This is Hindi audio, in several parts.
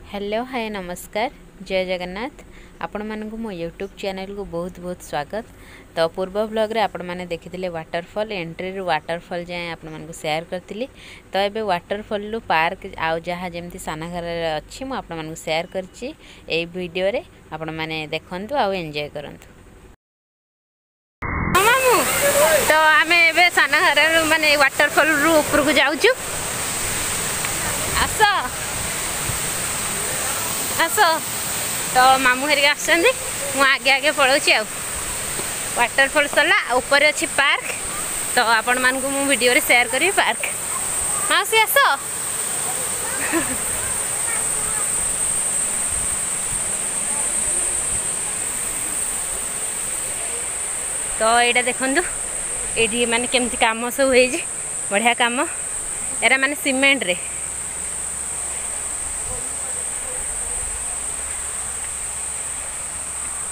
हेलो हाय नमस्कार जय जगन्नाथ आपण मानक मो यूट्यूब चैनल को बहुत बहुत स्वागत। तो पूर्व ब्लॉग रे आपण माने देखिथिले वाटरफॉल एंट्री रु वाटरफॉल जाए आपण मानक शेयर करथिली। तो एबे वाटरफॉल रु पार्क आउ जहा जेमती सानाघर अछि मो आपण मानक शेयर करछि ए वीडियो रे आपण माने देखंतु आउ एन्जॉय करंतु। तो आमे एबे सानाघर माने वाटरफॉल रु ऊपर को जाउछु। आसो आस तो मामू हरिका आसुँच मु आगे आगे पलाऊँच आ वाटरफॉल सरला ऊपर अच्छी पार्क। तो आपण मान को मु वीडियो रे शेयर करी पार्क मौसी आस तो यहाँ देखु ये माने केमती काम सब हो बढ़िया काम एरा माने सीमेंट रे।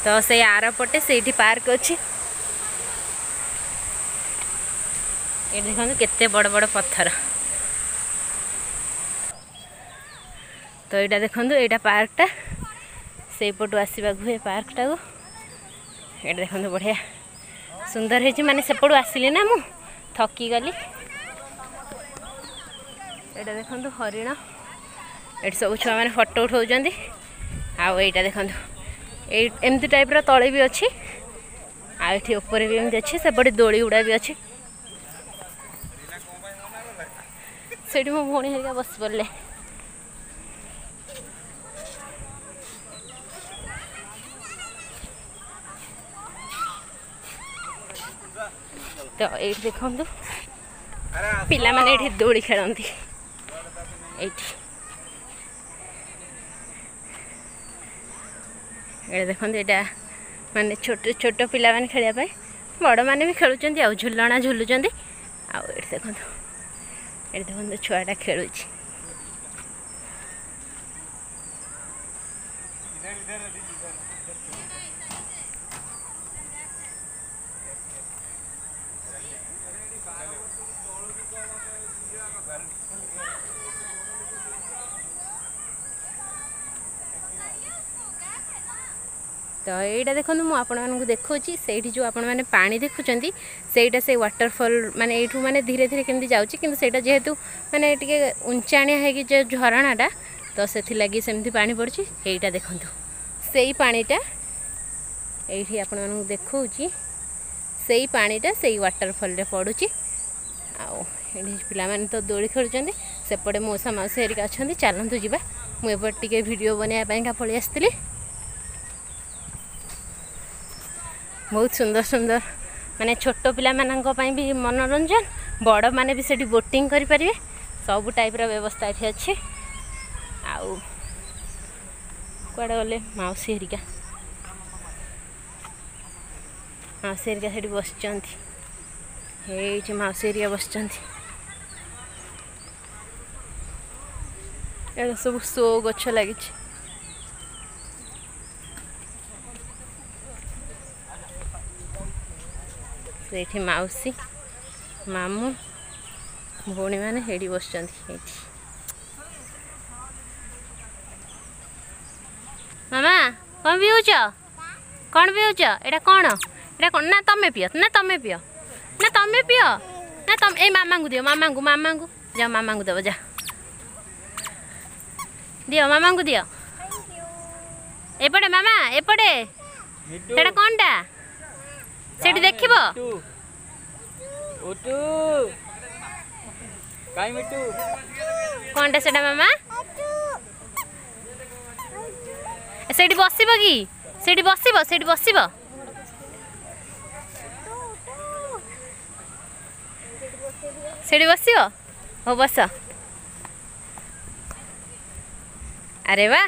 तो से आर पटे से पार्क अच्छी ये देखो केते बड़ बड़ पत्थर। तो यहाँ देखो यहाँ पार्कटा से पटू आसवा हुए पार्कटा को ये देखो बढ़िया सुंदर है माने सेपटू आसिली ना मु थकी गली। यहाँ देखो हरिण ये सब छुआ मैंने फोटो उठाऊँ आईटा देखो एमती टाइप रो तले भी अच्छी आठी ऊपर भी एमती अच्छी सेपटे दोली गुड़ा भी अच्छी से मो भौणी हरिका बस पड़े। तो ये देखु पिला माने ये दोली खेलती ये देखो यहाँ माने छोट छोट पिला माने खेलने बड़ माने भी खेलुंट आ झुलना झुलुंट आ देखो ये देखो छुआटा खेलु। तो यहाँ देखो मुझे आपको देखा से जो आपण मैंने पानी देखुं सेटा से वाटरफॉल माने यू माने धीरे धीरे केमती जाऊँगी कि जेहेतु माने टे उंचाणिया है जो झरणाटा तो से लगी सेमती पानी पड़ी यहाँ देखूँ से पानीटा ये आपण मानक देखा से पानीटा से वाटरफॉल पड़ुची पाने तो दोली खेलुं सेपटे मौसा मौसी हरिका अच्छा चलतु जा मुझे वीडियो बनवाई पलि आसती। बहुत सुंदर सुंदर माने छोट पिला मानक भी मनोरंजन बड़ माने भी सेठी बोटिंग करि परिबे सब टाइप रा व्यवस्था एठी अच्छे। आउ कुआडे गले मौसी हरिका सेठी बसचंती हे मौसी हरिका बसचंती एटा सब सो गछ लगी। सेठी मौसी मामू भौणी मैंने हेडी बस मामा कौन पीऊच कौन पीऊच एटा कौन एटा कौन ना तमें पिय ना तमें पिय ना तमें पिय ना तम ए मामा को दियो मामा को जा मामा को दब जा दियो मामा को दियो एपटे मामा एपटे एटा कौनटा सेठी देखिबो कौनटा सेटा मामा सेठी बसिबो कि सेठी बसिबो सेठी बसिबो सेठी बसिबो हो बस। अरे वाह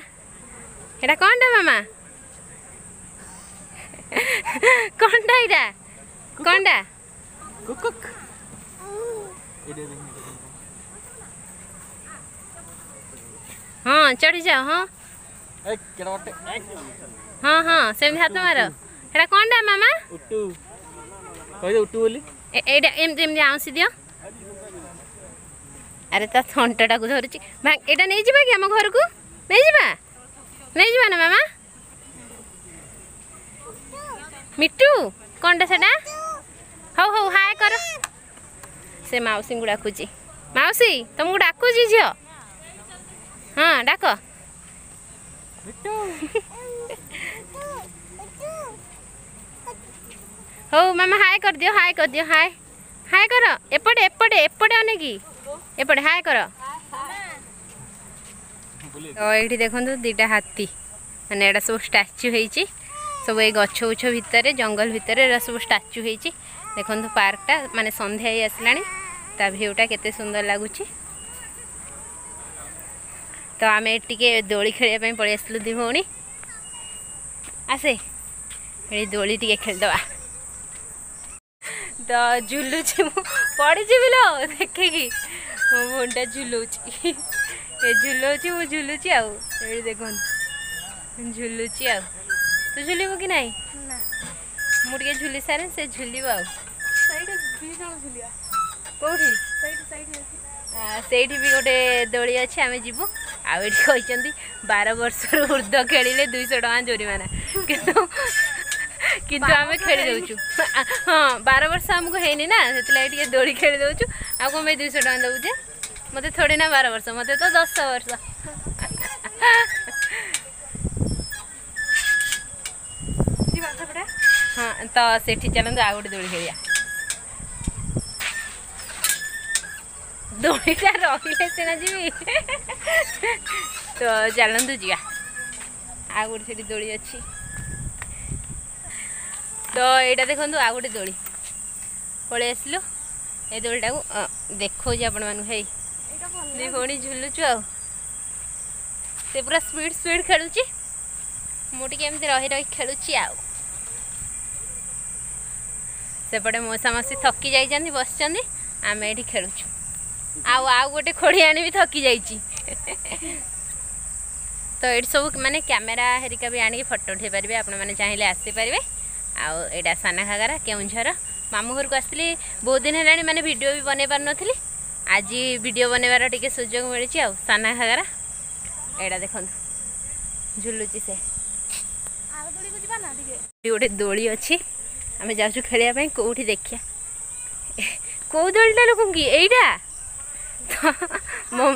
एटा कौनटा मामा कौनटा इटा कौनटा हाँ चढ़ी जाओ हाँ हाँ हाँ सेमती हाथ मार एटा कौनटा मामा उट्टू बोली एटा एमती आउंसी दियो। अरे ता थंटाटा को धरुची एटा नहीं जिबा कि हम घर को नहीं जिबा मिट्टू कौनटा सेटा हौ हौ हाय कर से मौसी को डाकुची मौसी तुमको डाकुची झियो हाँ डाक हौ मामा हाय कर दियो हाय हाय कर एपटे एपटे एपटे अने की एपटे हाय कर तो ये देखो दीटा हाथी माने एटा सब स्टाच्यू होईची सब ये गछ उछ भितर जंगल भितर एटा सब स्टाच्यू होईची देखो पार्कटा माने संध्या ही आसलानी ता भ्यूटा केते सुंदर लगुच तो आम टे दोली खेल पलि आसलु दी भौणी आसे ये दोली टे खेलदवा तो झुलुची पड़ी लो देखे कि मो भौणीटा झुलुची झुलुची मु झुलुची आउ देख झुलुची आ तू झुलबू कि नहीं मुझे झुली सारे से झुल कौटी भी गोटे दोली अच्छे आम जीवु आठ कहते 12 वर्ष ऊर्ध्व खेलिले 200 टका जोरिमाना किंतु आम खेली दौचु हाँ 12 वर्ष आमको है ना से दोली खेली दौचु आ कम 200 टका दौचे मत थोड़ी ना 12 वर्ष मत तो 10 वर्ष हाँ तो सेठी चलते आ गए दोली खेलिया दोलीटा रही सीना जी तो चलतु जा आ गोटे से दोली अच्छी तो यहाँ देखो आ गोटे दोली पलि आसलु ये दोलीटा को देखो आपण मानी दी भौणी झुलुचु आ पूरा स्पीड स्पीड खेलुची मुझे एमती रही रही खेलुची आ सेपटे मौसा मसी थकी जाइए बस आम ये खेलुचु आउ गोटे खोड़िया भी थकी जाइए तो ये सब माने कैमेरा हेरिका भी आनी फोटो उठे पारे आपण मैंने चाहिए आसीपारे आईटा साना घागरा केउझर मामू घर को आसती बहुत दिन है मैंने वीडियो भी बन पार नी आज वीडियो बनवार टे सुजोग मिली आ साना घागरा एटा देखो झुलुची से गोटे दोली अच्छी आम जाऊँ खेलिया कौटी देखिया कौ दोलटा लोक कि यहीटा तो मो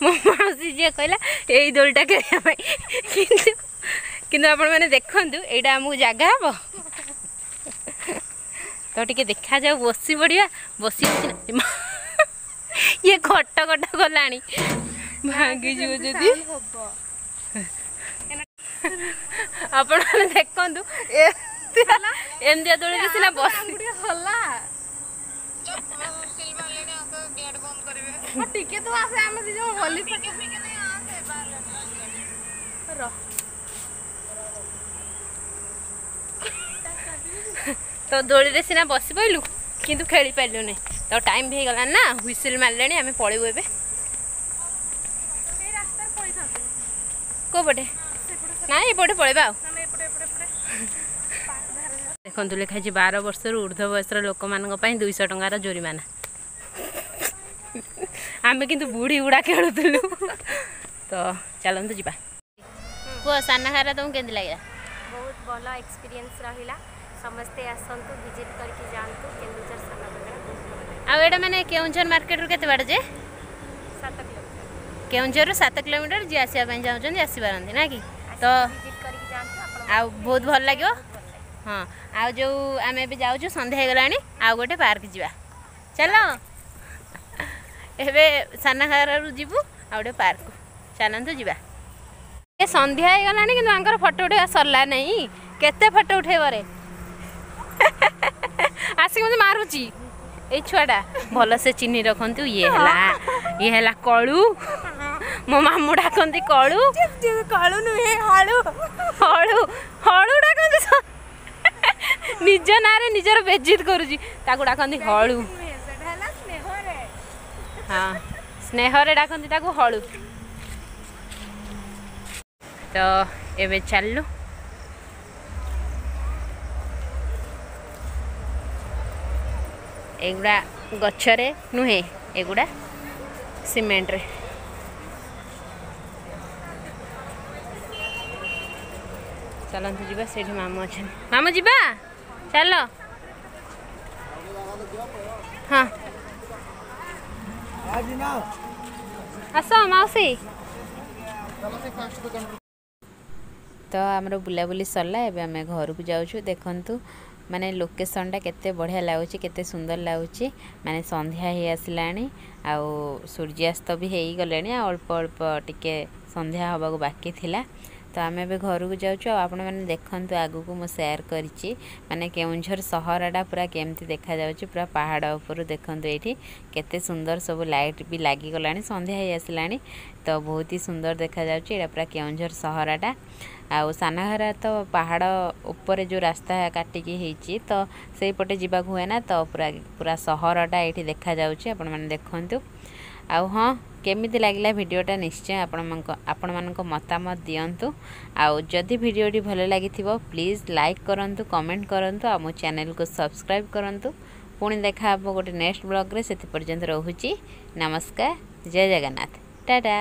मौसी जी कहला यही दोलटा खेलिया किंतु आपण मैंने देखु यहाँ आमको जगह हम तो टे देखा जाऊ बसी पड़ा बसी ये खट खट गला भांगी जी आपण देखु एमती दोली सीना बस तो दोली रे सीना बसी पइलु किंतु खेली पाइलु नहीं तो टाइम भी गला ना हुइसिल मारले आम पलैबू ए कोपटे ना ये पलैबा देखो लिखाई 12 वर्ष ऊर्ध्व बयस लोक मान 200 टंकार जोरिमाना आम कि बुढ़ी गुड़ा खेलुलु तो चलतु जा कह साना घागरा तुमको केमती लगे बहुत भल एक्सपीरियंस रहा समस्ते आसतु विजिट करके जातु केन्दुझर साना घागरा आटा मैंने केउझर मार्केट रू के बाट जे 7 किलोमीटर केउझर 7 किलोमीटर जी आसवाई चाहते आसपारती ना कि तो विजिट करके जातु आ बहुत भल लगे हाँ आ जो आम ए जाऊँ सन्ध्या हो गला आ गोटे पार्क जा चलो एबे साना घागरा जीवु आ गोटे पार्क चलतु जा ये सन्ध्या हो गला कि फोटो उठा सरला नहीं केते फोटो उठे बारे आसिक मत मारुची ए छुआटा भल से चिन्ह रखु ये है कलू मो मामू डाकती कलू कलू नुहे हलू हलू हलू डाकती निज ना निजर बेजित करुची डाकती हलू हाँ स्नेह डाकती हलू तो एबे चलू एगुड़ा गछरे नुहे एगुड़ा सीमेंट रे चलतु जा से मामू अच्छा मामू जा चल हाँ आस मौसी तो आमर बुलाबुली सरला एबे आमे घर को जाऊँ देखंतु माने लोकेशनटा केते बढ़िया लगुच केते सुंदर लगुच माने संध्या ही आसलानी आउ सूर्यास्त भी हो गले अल्प अल्प टिके संध्या हवा को बाकी थिला तो आम ए घर को जाऊँ आपण मैंने देखु आगु को मुझे सेयार करी माने केउंझर सहरटा पूरा केमती देखा जाउची पूरा पहाड़ ऊपर देखु ये केते सुंदर सब लाइट भी लगिगला संध्या ही आसलानी तो बहुत ही सुंदर देखा जाउची एटा पूरा केउंझर सहरटा आउ सानाघरा तो पहाड़ ऊपर जो रास्ता काटिकी होती तो से पटे जीवा हुए ना तो पूरा पूरा सहरटा ये देखा जाउची आपण माने देखंतु आउ हाँ केमिति लागला वीडियोटा निश्चय आपण मानक मतामत दियंतु आउ जदि वीडियोटी भल लागिथिबो प्लीज लाइक करंतु कमेंट करंतु आ मो चैनल को सब्सक्राइब करंतु पुणी देखा गोटे नेक्स्ट ब्लॉग रे सेति पर्यंत रहूची नमस्कार जय जगन्नाथ टाटा।